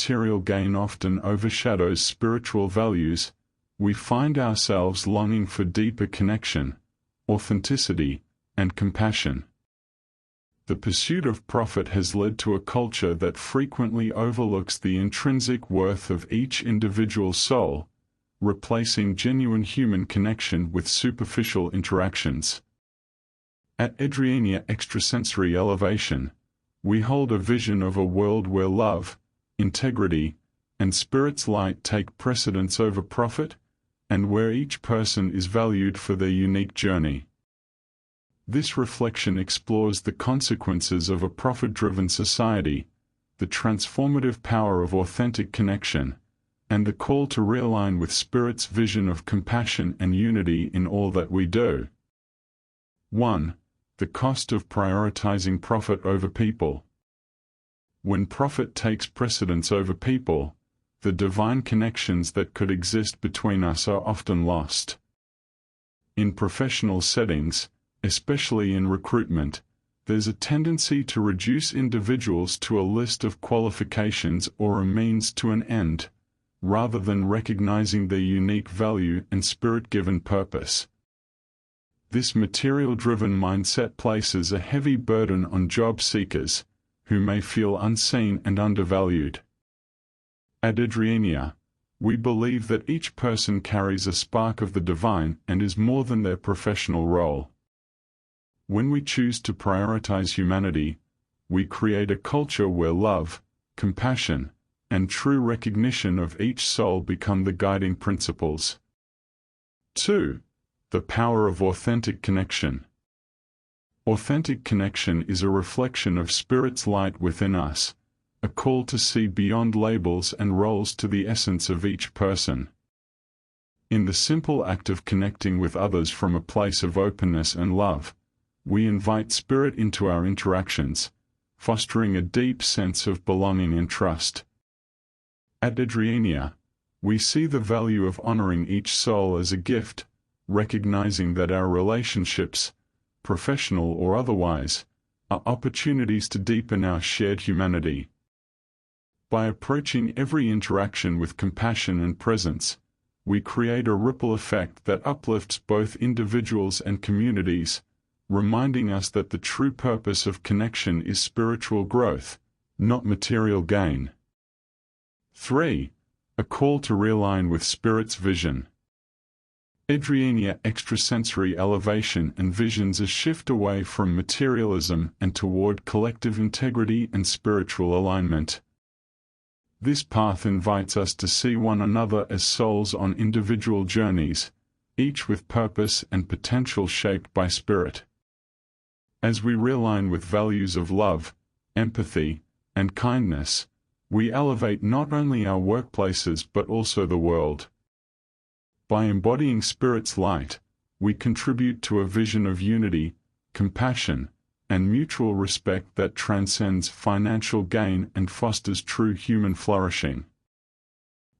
material gain often overshadows spiritual values, we find ourselves longing for deeper connection, authenticity, and compassion. The pursuit of profit has led to a culture that frequently overlooks the intrinsic worth of each individual soul, replacing genuine human connection with superficial interactions. At Edrienia Extrasensory Elevation, we hold a vision of a world where love, integrity, and spirit's light take precedence over profit, and where each person is valued for their unique journey. This reflection explores the consequences of a profit-driven society, the transformative power of authentic connection, and the call to realign with Spirit's vision of compassion and unity in all that we do. 1. The cost of prioritizing profit over people. When profit takes precedence over people, the divine connections that could exist between us are often lost. In professional settings, especially in recruitment, there's a tendency to reduce individuals to a list of qualifications or a means to an end, rather than recognizing their unique value and spirit-given purpose. This material-driven mindset places a heavy burden on job seekers, who may feel unseen and undervalued. At Edrienia, we believe that each person carries a spark of the divine and is more than their professional role. When we choose to prioritize humanity, we create a culture where love, compassion, and true recognition of each soul become the guiding principles. 2. The power of authentic connection. Authentic connection is a reflection of Spirit's light within us, a call to see beyond labels and roles to the essence of each person. In the simple act of connecting with others from a place of openness and love, we invite Spirit into our interactions, fostering a deep sense of belonging and trust. At Edrienia, we see the value of honoring each soul as a gift, recognizing that our relationships, professional or otherwise, are opportunities to deepen our shared humanity. By approaching every interaction with compassion and presence, we create a ripple effect that uplifts both individuals and communities, reminding us that the true purpose of connection is spiritual growth, not material gain. 3. A call to realign with Spirit's vision. Edrienia Extrasensory Elevation envisions a shift away from materialism and toward collective integrity and spiritual alignment. This path invites us to see one another as souls on individual journeys, each with purpose and potential shaped by Spirit. As we realign with values of love, empathy, and kindness, we elevate not only our workplaces but also the world. By embodying Spirit's light, we contribute to a vision of unity, compassion, and mutual respect that transcends financial gain and fosters true human flourishing.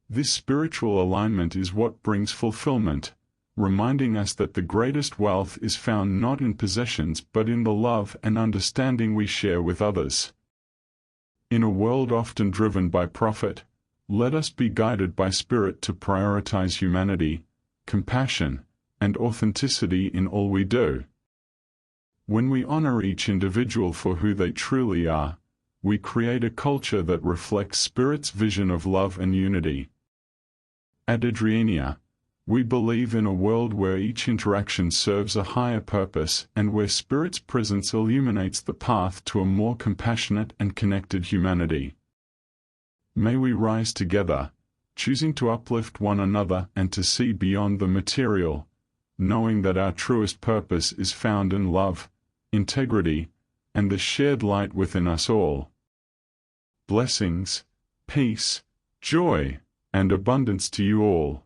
This spiritual alignment is what brings fulfillment, reminding us that the greatest wealth is found not in possessions but in the love and understanding we share with others. In a world often driven by profit, let us be guided by Spirit to prioritize humanity, compassion, and authenticity in all we do. When we honor each individual for who they truly are, we create a culture that reflects Spirit's vision of love and unity. At Edrienia, we believe in a world where each interaction serves a higher purpose and where Spirit's presence illuminates the path to a more compassionate and connected humanity. May we rise together, choosing to uplift one another and to see beyond the material, knowing that our truest purpose is found in love, integrity, and the shared light within us all. Blessings, peace, joy, and abundance to you all.